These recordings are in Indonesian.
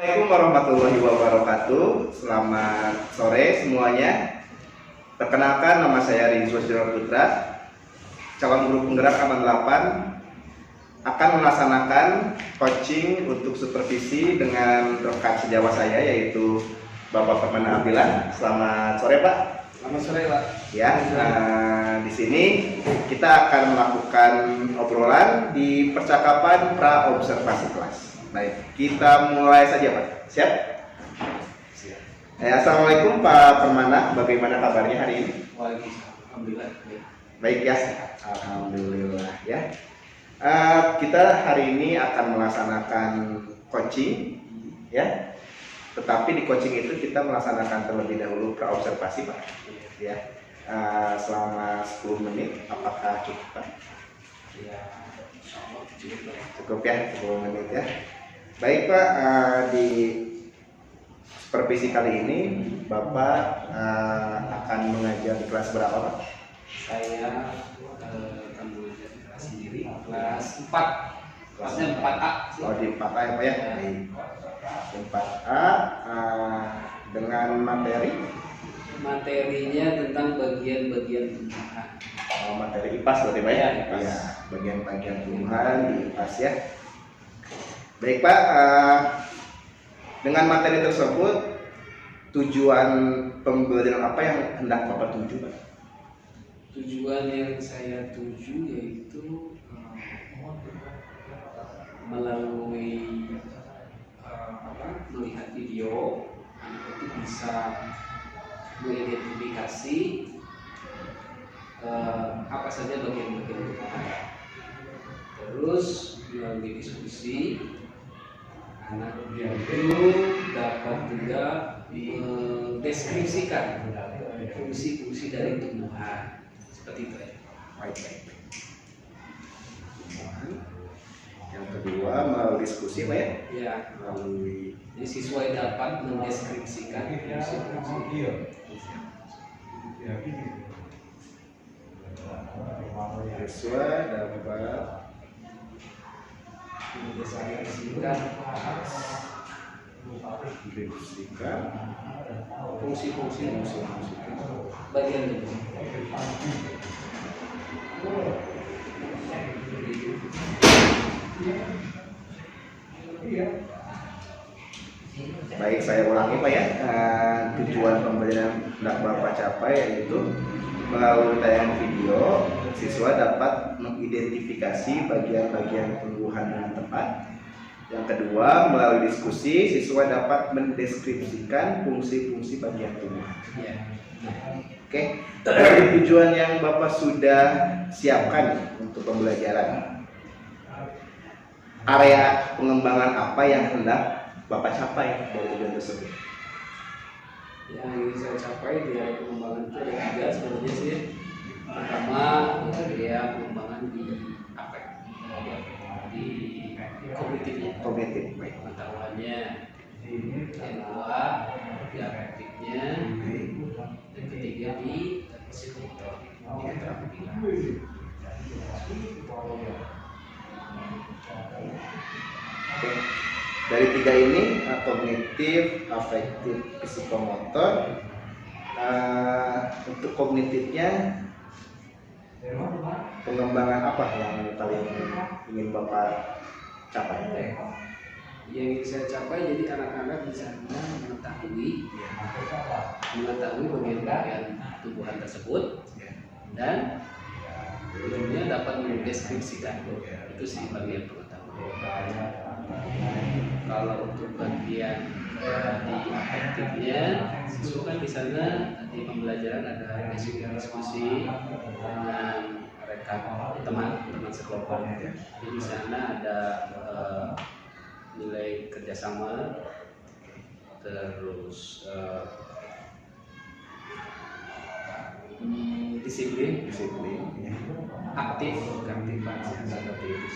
Assalamualaikum warahmatullahi wabarakatuh. Selamat sore semuanya. Perkenalkan, nama saya Rinzo Putra, calon guru penggerak Aman 8, akan melaksanakan coaching untuk supervisi dengan rekan sejawat saya yaitu Bapak Permana Abilan. Selamat sore Pak. Selamat sore Pak. Ya, di sini kita akan melakukan obrolan di percakapan pra observasi kelas. Baik, kita mulai saja Pak. Siap? Siap. Assalamualaikum Pak Permana, bagaimana kabarnya hari ini? Waalaikumsalam. Alhamdulillah. Baik ya, alhamdulillah ya. Kita hari ini akan melaksanakan coaching ya. Tetapi di coaching itu kita melaksanakan terlebih dahulu pra observasi Pak. Ya. Selama 10 menit, apakah cukup Pak? Ya, Cukup ya, 10 menit ya. Baik Pak, di supervisi kali ini Bapak akan mengajar di kelas berapa Pak? saya akan mengajar di kelas sendiri, kelas 4. Kelasnya 4A. Oh, di 4A ya Pak ya? Baik. 4A dengan Materinya tentang bagian-bagian tumbuhan. materi IPAS berarti Pak ya? IPAS. Ya, bagian-bagian tumbuhan di IPAS ya. Baik Pak, dengan materi tersebut tujuan pembelajaran apa yang hendak Bapak tuju Pak? Tujuan yang saya tuju yaitu melalui melihat video, anak itu bisa mengidentifikasi apa saja bagian-bagian tumbuhan. Terus melalui diskusi, anak itu dapat juga mendeskripsikan fungsi-fungsi dari tumbuhan. Seperti itu ya. Baik. Tumbuhan. Yang kedua melalui diskusi Pak ya? Ya. Melalui Jadi siswa dapat mendeskripsikan fungsi-fungsi. siswa dapat Mendeskripsikan mendeskripsikan fungsi-fungsi fungsi-fungsi bagian tubuh. Baik, saya ulangi Pak ya. Tujuan pembelajaran hendak Bapak capai yaitu melalui tayangan video, siswa dapat mengidentifikasi bagian-bagian tumbuhan dengan tepat. Yang kedua, melalui diskusi, siswa dapat mendeskripsikan fungsi-fungsi bagian tumbuhan. Ya. Oke, dari tujuan yang Bapak sudah siapkan untuk pembelajaran, area pengembangan apa yang hendak Bapak capai dari tujuan tersebut? Yang ingin saya capai di area pengembangan itu ada 3 sebenarnya sih. Pertama, area pengembangan di afek, di kognitifnya, Kognitif, baik. pengetahuannya. Yang kedua, di afektifnya. Yang ketiga di psikomotor, di keterampilan. Oke. Dari 3 ini, kognitif, afektif, psikomotor. Untuk kognitifnya, pengembangan apa yang paling ingin Bapak capai? Yang ingin saya capai jadi anak-anak di sana mengetahui bagian-bagian tumbuhan tersebut dan ujungnya dapat mendeskripsikan. Itu sih bagian pengetahuan. Kalau untuk bagian di afektifnya, siswa kan di sana di pembelajaran ada diskusi dengan rekan teman sekelompok. Jadi di sana ada nilai kerjasama, terus disiplin, Ya. aktif, keaktifan seperti itu.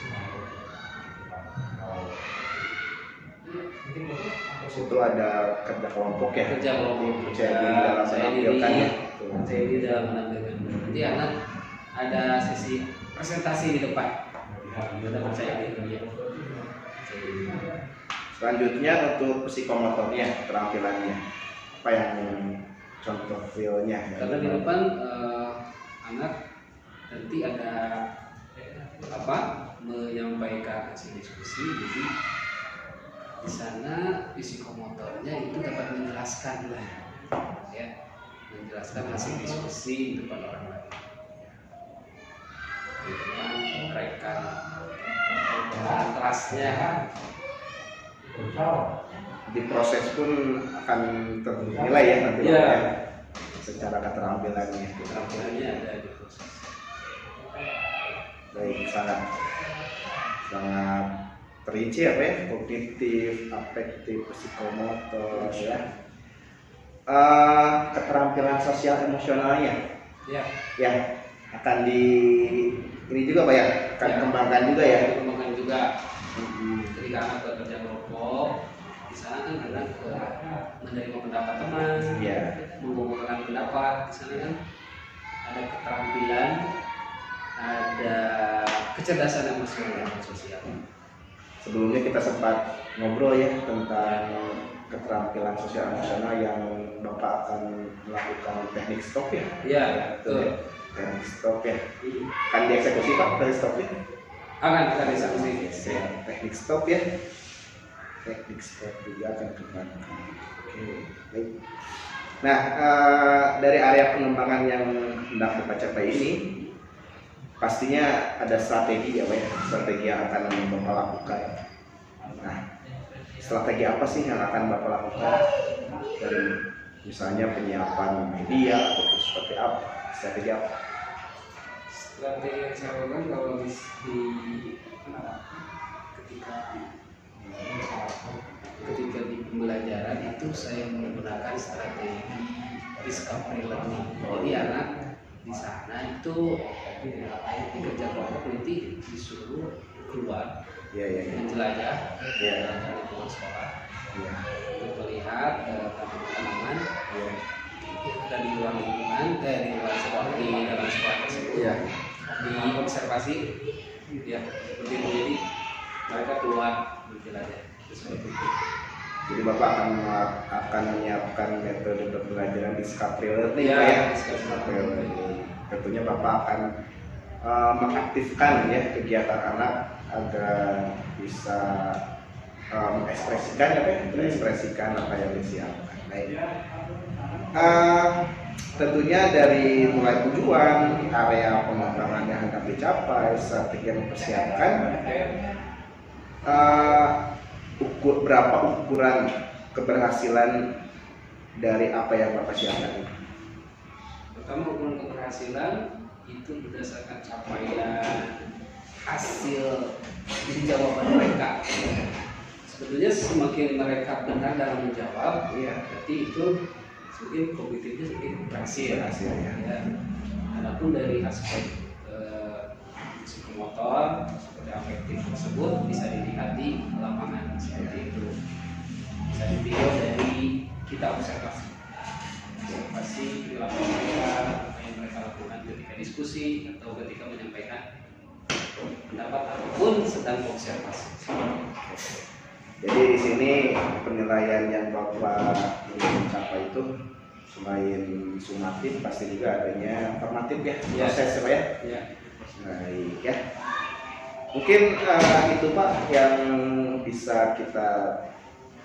Situ ada kerja kelompok ya. Kerja kelompok, Saya diri dalam menampilkannya. saya diri dalam menampilkan. Nanti anak ada sesi presentasi di depan. Kita percaya diri. Selanjutnya untuk psikomotornya, keterampilannya, apa yang contoh realnya? Karena di depan anak nanti ada menyampaikan hasil diskusi, jadi di sana psikomotornya itu dapat menjelaskan lah, ya, menjelaskan hasil diskusi di depan orang lain, di depan rekan kelasnya. Di proses pun akan ternilai ya nanti ya. ya, secara keterampilannya. Keterampilannya ada di proses. Baik, sangat terinci apa ya, kognitif, afektif, psikomotor ya. Keterampilan sosial emosionalnya ya akan ini juga Pak ya, akan dikembangkan juga ya. Dikembangkan juga. Ketika anak bekerja kelompok, di sana kan anak menerima pendapat teman, mengumpulkan pendapat. Di sana kan ada keterampilan, ada kecerdasan emosional dan sosial. Sebelumnya kita sempat ngobrol ya tentang keterampilan sosial emosional yang Bapak akan melakukan teknik stop ya. Iya, betul. Teknik stop ya. Kan dieksekusi Pak teknik stopnya? Akan kita dieksekusi. Teknik stop ya. Teknik stop juga akan dikembangkan. Oke, baik. Nah, dari area pengembangan yang hendak Bapak capai ini, pastinya ada strategi ya Pak ya, strategi yang akan Bapak lakukan. Nah, strategi apa sih yang akan Bapak lakukan? Dari misalnya penyiapan media atau seperti apa? Strategi apa? Strategi yang saya lakukan kalau ketika di pembelajaran itu saya menggunakan strategi discovery learning. Jadi anak di sana itu kerja kelompok nanti disuruh keluar menjelajah lingkungan sekolah untuk melihat tanaman-tanaman dari luar lingkungan, di luar sekolah, di dalam sekolah tersebut, diobservasi, ya, seperti itu. Jadi mereka keluar menjelajah seperti itu. Jadi Bapak akan menyiapkan metode pembelajaran discovery learning ya. Discovery learning. Tentunya Bapak akan mengaktifkan ya kegiatan anak agar bisa mengekspresikan apa yang disiapkan. Baik. Tentunya dari mulai tujuan, area pengembangan yang akan dicapai, strategi yang dipersiapkan, berapa ukuran keberhasilan dari apa yang Bapak siapkan? Pertama, ukuran keberhasilan itu berdasarkan capaian hasil dari jawaban mereka. Sebetulnya semakin mereka benar dalam menjawab, berarti itu semakin kognitifnya semakin berhasil ya. Adapun dari aspek psikomotor seperti afektif tersebut bisa dilihat di lapangan seperti itu. Bisa dilihat dari kita observasi perilaku mereka, apa yang mereka lakukan ketika diskusi atau ketika menyampaikan pendapat ataupun sedang observasi. Jadi di sini penilaian yang Bapak ingin mencapai itu selain sumatif pasti juga adanya formatif ya, proses ya. Baik ya. Mungkin itu Pak yang bisa kita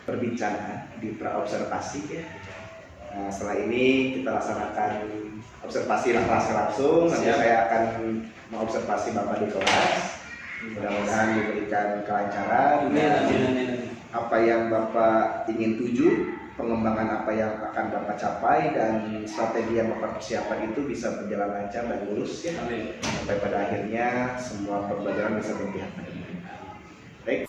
perbincangkan di praobservasi ya. Nah, setelah ini kita laksanakan observasi langsung. Nanti saya akan mengobservasi Bapak di kelas. Mudah-mudahan diberikan kelancaran. Apa yang Bapak ingin tuju, pengembangan apa yang akan Bapak capai, dan strategi yang Bapak persiapkan itu bisa berjalan lancar dan lurus ya. Sampai pada akhirnya semua pembelajaran bisa berpihak pada mereka. Baik.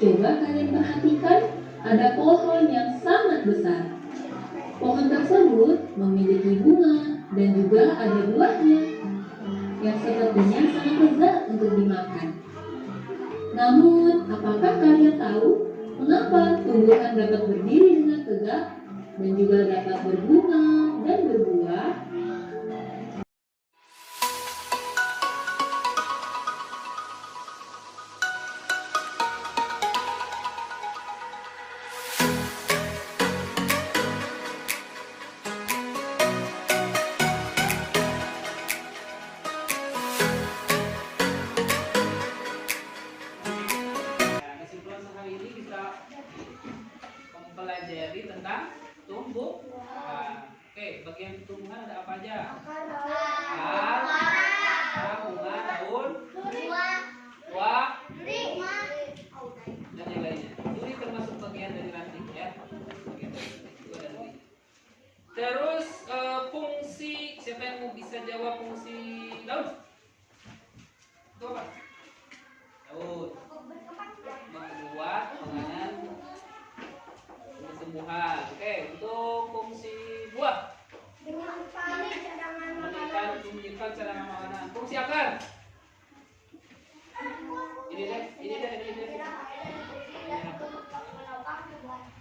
Coba kalian perhatikan, ada pohon yang sangat besar. Pohon tersebut memiliki bunga dan juga ada buahnya yang sepertinya sangat lezat untuk dimakan. Namun, apakah kalian tahu mengapa tumbuhan dapat berdiri dengan tegak dan juga dapat berbunga dan berbuah? Kesimpulan sehari ini bisa mempelajari tentang tumbuhan. Oke, bagian tumbuhan ada apa aja? Akar, bunga, daun, buah, dan yang lainnya. Ini termasuk bagian dari ranting ya. Bagian dari ranting itu ada duri. Terus fungsi, siapa yang mau bisa jawab fungsi daun? Itu apa? Daun membuat penganan tumbuhan. Oke, untuk fungsi buah menyimpan cadangan makanan. Fungsi akar ini deh.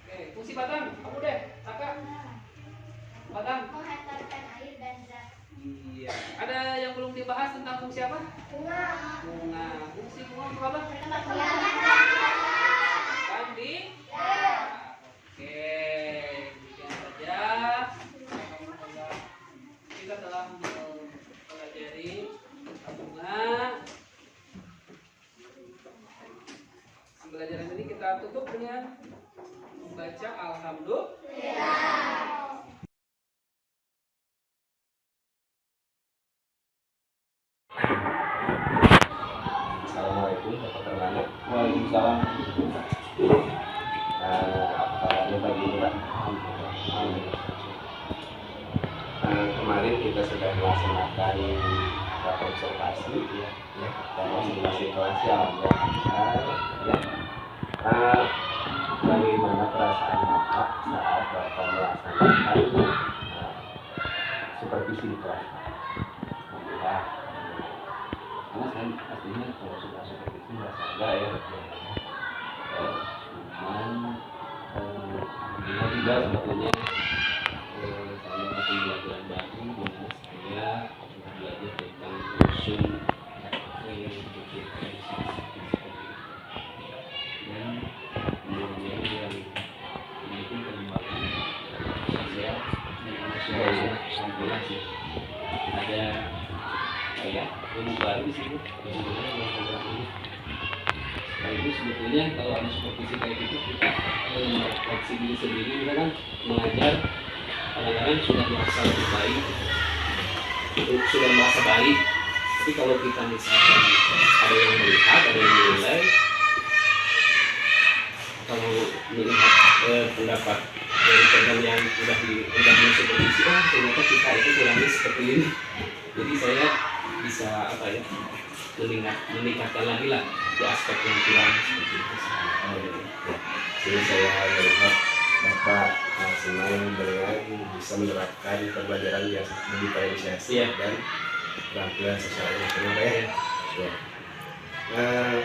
Oke, fungsi batang kamu deh, kakak. Batang. Iya. Ada yang belum dibahas tentang fungsi apa? Bunga. Fungsi bunga untuk apa? Kandi. Oke, demikian saja. Kita telah mempelajari bunga. Pembelajaran ini kita tutup dengan membaca Alhamdulillah. Assalamualaikum warahmatullahi wabarakatuh. Waalaikumsalam. Apa kabarnya pagi ini, Pak? Kemarin kita sudah melaksanakan observasi dan masing-masing kelas yang ya. Bagaimana perasaan Bapak saat Bapak melaksanakan supervisi di kelas? Ya. Karena saya pastinya kalau sudah seperti itu merasa enggak ya, cuman alhamdulillah juga sebetulnya saya masih pelajaran baru di mana saya belajar tentang usul yang berkaitan seperti itu dan kemudian yang mendukung pengembangan sosial dan emosional sampailah sih ada ya ilmu baru di sini nah itu sebetulnya kalau ada supervisi kayak gitu kita refleksi diri sendiri kita kan mengajar kadang-kadang sudah merasa lebih baik sudah merasa baik tapi kalau kita misalkan ada yang melihat ada yang menilai kalau melihat pendapat dari teman yang sudah supervisi ternyata kita itu kurangnya seperti ini jadi saya bisa apa ya meningkatkan lagi lah di aspek yang kurang seperti itu. Jadi saya melihat Bapak senang dengan bisa menerapkan pembelajaran yang diferensiasi dan keterampilan sosial emosional ya.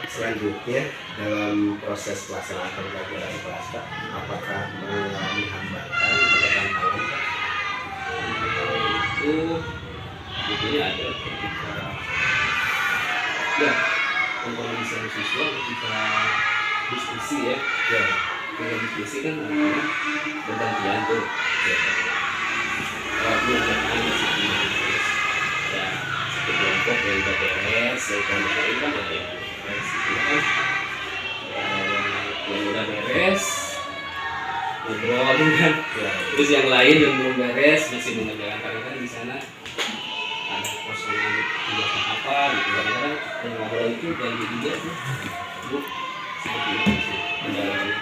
Selanjutnya dalam proses pelaksanaan pembelajaran kelas Pak, apakah mengalami hambatan atau tantangan Pak? Itu sebetulnya ada ketika ya komponen siswa ketika diskusi ya kalau diskusi kan artinya bergantian tuh mengerjakan ya satu kelompok yang udah beres yang kelompok lain kan ada yang beres itu kan yang udah beres ngobrol kan terus yang lain yang belum beres masih mengerjakan karena kan di sana ada kosongan kegiatan apa gitu kadang-kadang yang ngobrol itu ganti juga tuh seperti itu sih kendalanya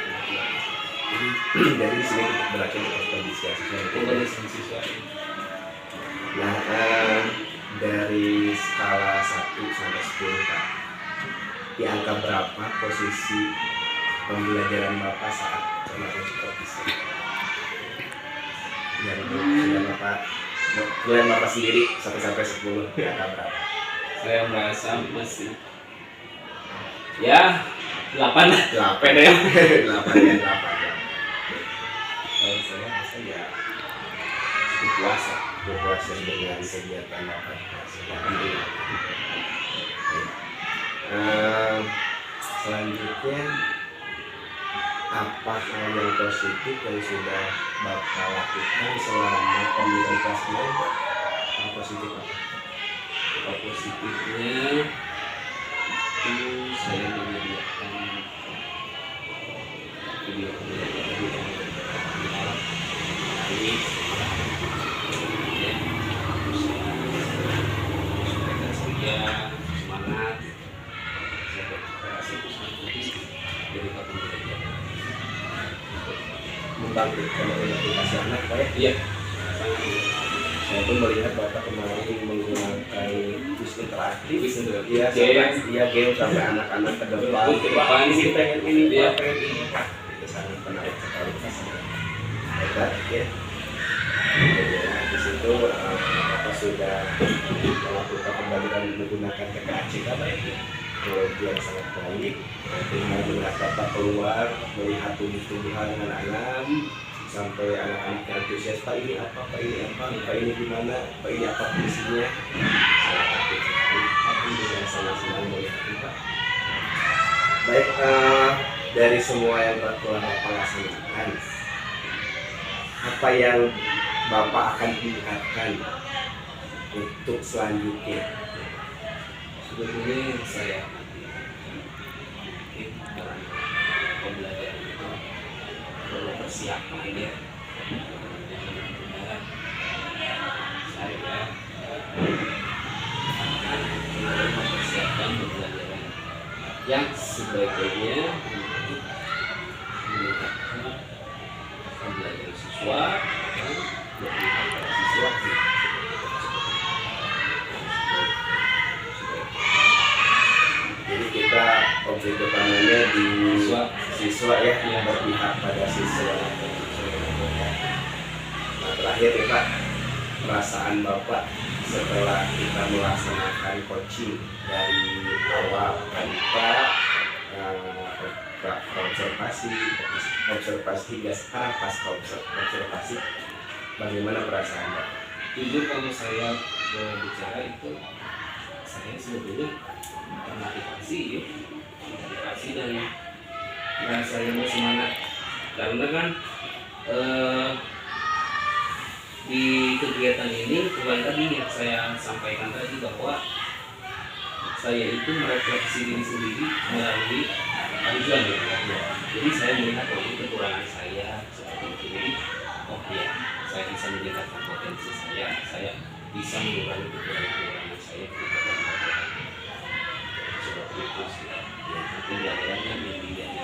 Jadi dari sini berakhir kondisi siswa. Nah, dari skala 1 sampai 10 Pak, di angka berapa posisi pembelajaran Bapak saat kemarin kompetisi? Yang sudah Bapak, kemudian Bapak sendiri 1-10 angka berapa? Saya merasa masih ya 8 8 ya. 8 ya 8. Kalau saya rasa ya cukup puas dengan kegiatan Bapak. Alhamdulillah. Selanjutnya apa hal yang positif yang sudah Bapak lakukan selama pembelajaran kelas 9? Yang positif apa? Positifnya itu saya menyediakan video ini supaya saya semangat, saya berkreasi itu sangat penting dari pembelajaran. Membangkitkan motivasi anak Pak ya? Iya, Saya pun melihat Bapak kemarin menggunakan quiz interaktif. Iya, game sampai anak-anak ke depan. Ke depan. Ini pengen ini, Iya. pengen ini. Itu sangat menarik sekali. Hebat ya. Di situ Bapak sudah melakukan pembelajaran menggunakan TKC Bapak ya. Teknologi yang sangat baik. Dengan melihat Bapak keluar melihat tumbuh-tumbuhan dengan alam sampai anak-anak antusias, Pak ini apa, Pak ini apa, Pak ini gimana, Pak ini apa fungsinya. Sangat aktif sekali. Alhamdulillah sangat senang melihat itu, Pak. Baik, dari semua yang telah Bapak laksanakan, apa yang Bapak akan tingkatkan untuk selanjutnya? sebetulnya saya dalam pembelajaran itu perlu persiapan ya. Saya akan mempersiapkan pembelajaran yang sebaiknya untuk meningkatkan pembelajaran siswa dan lebih para siswa. Jadi kita objek utamanya di siswa ya, yang berpihak pada siswa. Nah, terakhir ya Pak, perasaan Bapak setelah kita melaksanakan coaching dari awal tanpa observasi hingga sekarang pasca observasi, bagaimana perasaan Bapak? Jujur kalau saya bicara itu, saya sebetulnya termotivasi ya, dan merasa yang semangat karena kan di kegiatan ini kembali tadi yang saya sampaikan tadi bahwa saya itu merefleksi diri sendiri melalui tujuan ya. Jadi saya melihat bahwa kekurangan saya seperti itu. Jadi oh ya, saya bisa meningkatkan potensi saya bisa mengurangi kekurangan saya seperti itu sih. Ya, itu pelajarannya yang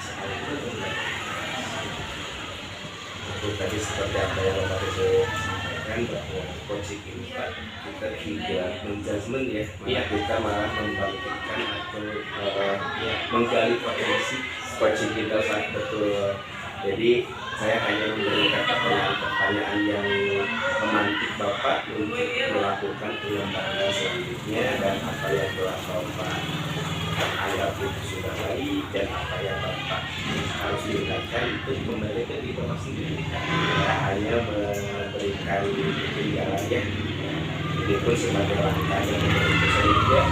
sekali itu belajar. Itu tadi seperti apa yang Bapak Rizo sampaikan bahwa coaching ini Pak, kita tidak menjudgment ya, malah kita malah membangkitkan atau menggali potensi coaching kita saat betul. Jadi saya hanya memberikan pertanyaan-pertanyaan yang memantik Bapak untuk melakukan pengembangan selanjutnya, dan apa yang telah Bapak anggap itu sudah baik dan apa yang Bapak harus dilakukan itu kembalikan di Bapak sendiri. Kita hanya memberikan ketinggalan ya. Ini pun sebagai langkah yang menurut saya juga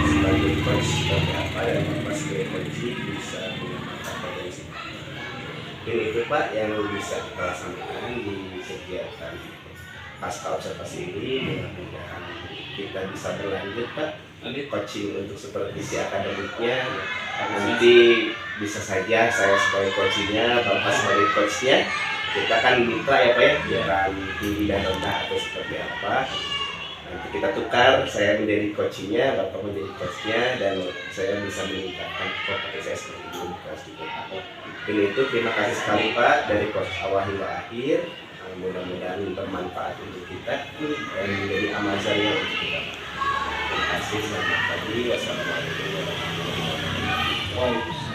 sebagai coach seperti apa dan Bapak sebagai coach bisa mengembangkan potensi. Ini itu Pak yang bisa kita laksanakan di kegiatan pasca observasi ini. Mudah-mudahan kita bisa berlanjut Pak coaching untuk supervisi akademiknya. Nanti bisa saja saya sebagai coachingnya, Bapak sebagai coachnya. Kita kan mitra ya Pak ya, bukan tinggi dan rendah atau seperti apa. Nanti kita tukar, saya menjadi coachingnya, Bapak menjadi coachnya, dan saya bisa meningkatkan kompetensi saya seperti itu kelas 3. Ini itu terima kasih sekali Pak dari proses awal hingga akhir. Mudah-mudahan bermanfaat untuk kita dan menjadi amal jariah untuk kita. Terima kasih, selamat pagi, wassalamualaikum warahmatullahi wabarakatuh.